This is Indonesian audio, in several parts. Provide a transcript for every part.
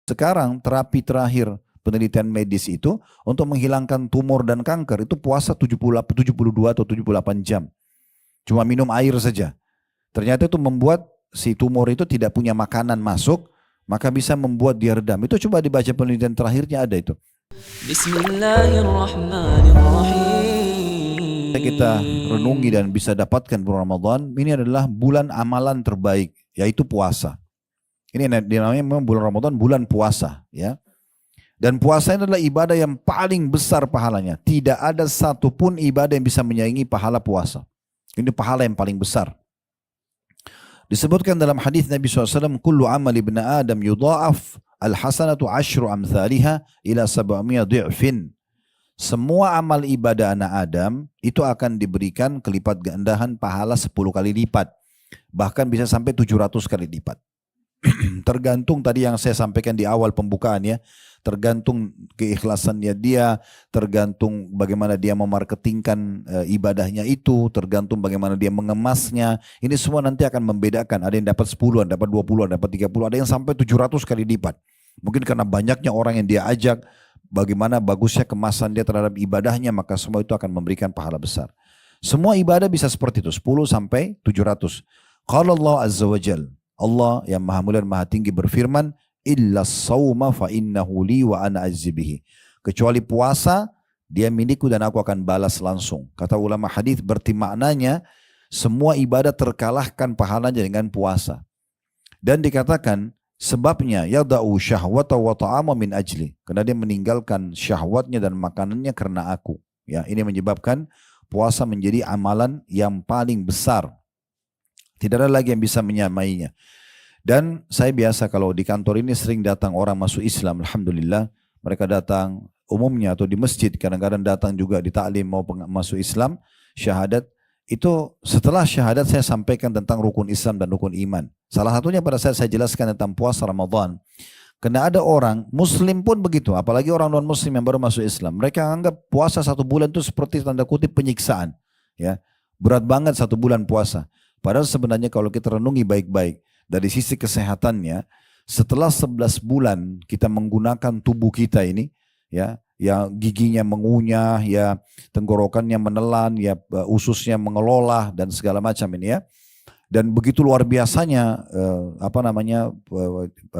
Sekarang terapi terakhir penelitian medis itu untuk menghilangkan tumor dan kanker itu puasa 72 atau 78 jam. Cuma minum air saja. Ternyata itu membuat si tumor itu tidak punya makanan masuk, maka bisa membuat dia redam. Itu coba dibaca penelitian terakhirnya ada itu. Kita renungi dan bisa dapatkan bulan Ramadan, ini adalah bulan amalan terbaik, yaitu puasa. Ini namanya memang bulan Ramadan, bulan puasa, ya. Dan puasa ini adalah ibadah yang paling besar pahalanya. Tidak ada satupun ibadah yang bisa menyaingi pahala puasa. Ini pahala yang paling besar. Disebutkan dalam hadis Nabi SAW, kullu amal ibn Adam yudha'af al-hasanatu ashru amthaliha ila 700 di'fin. Semua amal ibadah anak Adam itu akan diberikan kelipat gandahan pahala 10 kali lipat. Bahkan bisa sampai 700 kali lipat. Tergantung tadi yang saya sampaikan di awal pembukaan ya. Tergantung keikhlasannya dia, tergantung bagaimana dia memarketingkan ibadahnya itu, tergantung bagaimana dia mengemasnya. Ini semua nanti akan membedakan. Ada yang dapat 10, ada dapat 20, ada dapat 30, ada yang sampai 700 kali lipat. Mungkin karena banyaknya orang yang dia ajak, bagaimana bagusnya kemasan dia terhadap ibadahnya, maka semua itu akan memberikan pahala besar. Semua ibadah bisa seperti itu, 10 sampai 700. Qala Allah Azza wa Jal, Allah yang maha mulia dan maha tinggi berfirman, illa sawma fa innahu li wa ana azzibihi. Kecuali puasa, dia milikku dan aku akan balas langsung. Kata ulama hadis berarti maknanya semua ibadah terkalahkan pahalanya dengan puasa. Dan dikatakan sebabnya yada'u syahwata wa ta'ama min ajli. Karena dia meninggalkan syahwatnya dan makanannya karena aku. Ya, ini menyebabkan puasa menjadi amalan yang paling besar. Tidak ada lagi yang bisa menyamainya. Dan saya biasa kalau di kantor ini sering datang orang masuk Islam, alhamdulillah. Mereka datang umumnya atau di masjid, kadang-kadang datang juga di ta'lim mau masuk Islam, syahadat. Itu setelah syahadat saya sampaikan tentang rukun Islam dan rukun iman. Salah satunya pada saat saya jelaskan tentang puasa Ramadan. Karena ada orang, Muslim pun begitu, apalagi orang non-Muslim yang baru masuk Islam. Mereka anggap puasa 1 bulan itu seperti tanda kutip penyiksaan. Ya, berat banget 1 bulan puasa. Padahal sebenarnya kalau kita renungi baik-baik, dari sisi kesehatannya, setelah 11 bulan kita menggunakan tubuh kita ini, ya giginya mengunyah, ya tenggorokannya menelan, ya ususnya mengelola dan segala macam ini ya. Dan begitu luar biasanya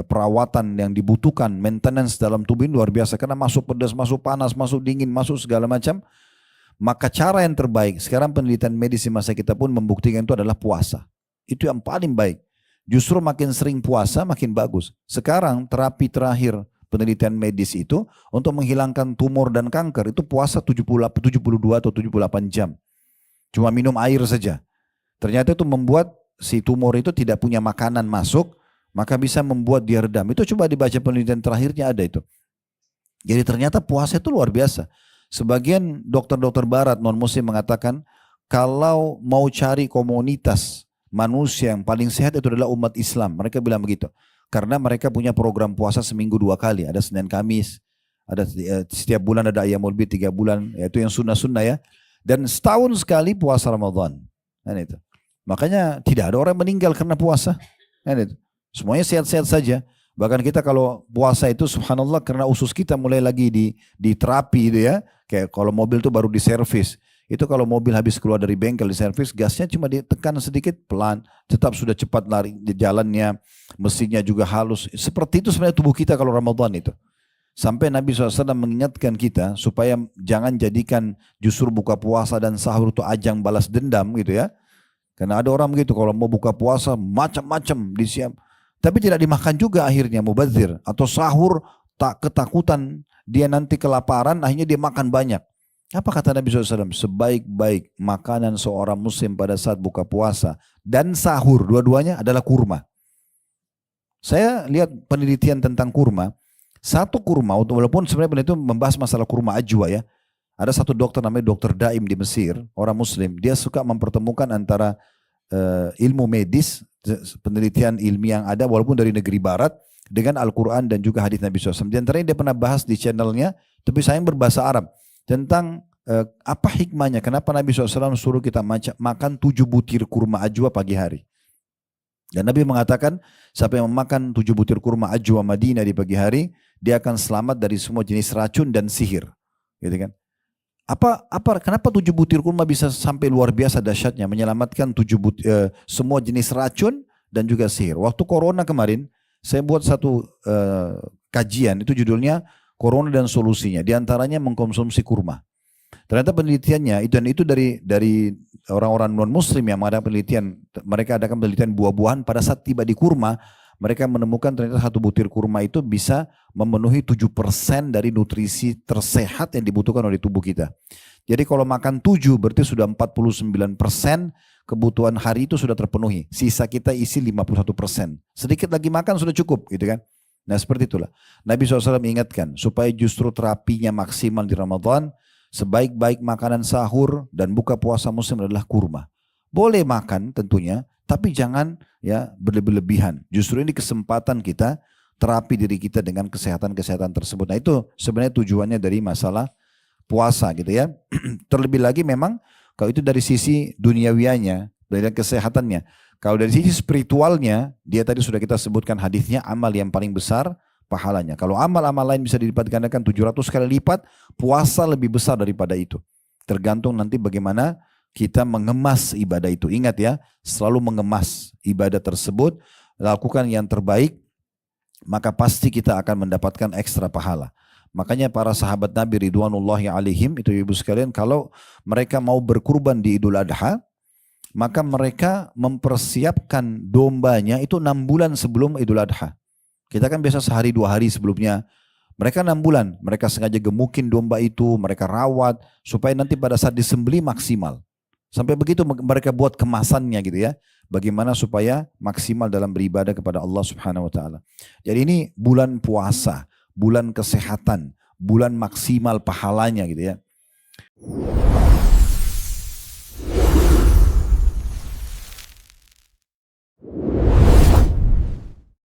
perawatan yang dibutuhkan, maintenance dalam tubuh ini luar biasa karena masuk pedas, masuk panas, masuk dingin, masuk segala macam. Maka cara yang terbaik, sekarang penelitian medis di masa kita pun membuktikan itu adalah puasa. Itu yang paling baik. Justru makin sering puasa makin bagus. Sekarang terapi terakhir penelitian medis itu untuk menghilangkan tumor dan kanker itu puasa 72 atau 78 jam. Cuma minum air saja. Ternyata itu membuat si tumor itu tidak punya makanan masuk, maka bisa membuat dia redam. Itu coba dibaca penelitian terakhirnya ada itu. Jadi ternyata puasa itu luar biasa. Sebagian dokter-dokter barat non-muslim mengatakan kalau mau cari komunitas manusia yang paling sehat itu adalah umat Islam. Mereka bilang begitu. Karena mereka punya program puasa seminggu 2 kali. Ada Senin Kamis. Ada setiap bulan ada Ayyamul Bid 3 bulan. Yaitu yang sunnah-sunnah ya. Dan setahun sekali puasa Ramadan. Kan itu. Makanya tidak ada orang meninggal karena puasa. Kan itu. Semuanya sehat-sehat saja. Bahkan kita kalau puasa itu subhanallah karena usus kita mulai lagi di terapi itu ya. Kayak kalau mobil itu baru diservis. Itu kalau mobil habis keluar dari bengkel di servis, gasnya cuma ditekan sedikit pelan, tetap sudah cepat lari di jalannya, mesinnya juga halus. Seperti itu sebenarnya tubuh kita kalau Ramadan itu. Sampai Nabi SAW mengingatkan kita supaya jangan jadikan justru buka puasa dan sahur itu ajang balas dendam gitu ya. Karena ada orang begitu kalau mau buka puasa macam-macam disiap. Tapi tidak dimakan juga akhirnya mubazir. Atau sahur tak ketakutan dia nanti kelaparan akhirnya dia makan banyak. Apa kata Nabi SAW? Sebaik-baik makanan seorang muslim pada saat buka puasa dan sahur, dua-duanya adalah kurma. Saya lihat penelitian tentang kurma. Satu kurma, walaupun sebenarnya itu membahas masalah kurma ajwa ya. Ada satu dokter namanya Dokter Daim di Mesir, orang muslim. Dia suka mempertemukan antara ilmu medis, penelitian ilmiah yang ada walaupun dari negeri barat, dengan Al-Quran dan juga hadis Nabi SAW. Di antaranya dia pernah bahas di channelnya, tapi sayang berbahasa Arab. Tentang apa hikmahnya, kenapa Nabi SAW suruh kita makan 7 butir kurma ajwa pagi hari. Dan Nabi mengatakan, siapa yang memakan 7 butir kurma ajwa Madinah di pagi hari, dia akan selamat dari semua jenis racun dan sihir. Gitu kan? Kenapa 7 butir kurma bisa sampai luar biasa dahsyatnya, menyelamatkan semua jenis racun dan juga sihir. Waktu corona kemarin, saya buat satu kajian, itu judulnya Corona dan Solusinya. Di antaranya mengkonsumsi kurma. Ternyata penelitiannya, itu dari orang-orang non-muslim yang mengadakan penelitian, mereka adakan penelitian buah-buahan, pada saat tiba di kurma, mereka menemukan ternyata 1 butir kurma itu bisa memenuhi 7% dari nutrisi tersehat yang dibutuhkan oleh tubuh kita. Jadi kalau makan 7 berarti sudah 49% kebutuhan hari itu sudah terpenuhi. Sisa kita isi 51%. Sedikit lagi makan sudah cukup gitu kan. Nah seperti itulah. Nabi SAW mengingatkan supaya justru terapinya maksimal di Ramadan, sebaik-baik makanan sahur dan buka puasa muslim adalah kurma. Boleh makan tentunya, tapi jangan ya berlebihan. Justru ini kesempatan kita terapi diri kita dengan kesehatan-kesehatan tersebut. Nah itu sebenarnya tujuannya dari masalah puasa gitu ya. Terlebih lagi memang kalau itu dari sisi duniawianya, dari kesehatannya. Kalau dari sisi spiritualnya, dia tadi sudah kita sebutkan hadisnya, amal yang paling besar pahalanya. Kalau amal-amal lain bisa dilipat gandakan 700 kali lipat, puasa lebih besar daripada itu. Tergantung nanti bagaimana kita mengemas ibadah itu. Ingat ya, selalu mengemas ibadah tersebut, lakukan yang terbaik, maka pasti kita akan mendapatkan ekstra pahala. Makanya para sahabat Nabi Ridwanullahi alaihim, itu ibu sekalian, kalau mereka mau berkurban di Idul Adha, maka mereka mempersiapkan dombanya itu 6 bulan sebelum Idul Adha. Kita kan biasa sehari 2 hari sebelumnya. Mereka 6 bulan, mereka sengaja gemukin domba itu, mereka rawat, supaya nanti pada saat disembelih maksimal. Sampai begitu mereka buat kemasannya gitu ya. Bagaimana supaya maksimal dalam beribadah kepada Allah Subhanahu wa taala. Jadi ini bulan puasa, bulan kesehatan, bulan maksimal pahalanya gitu ya.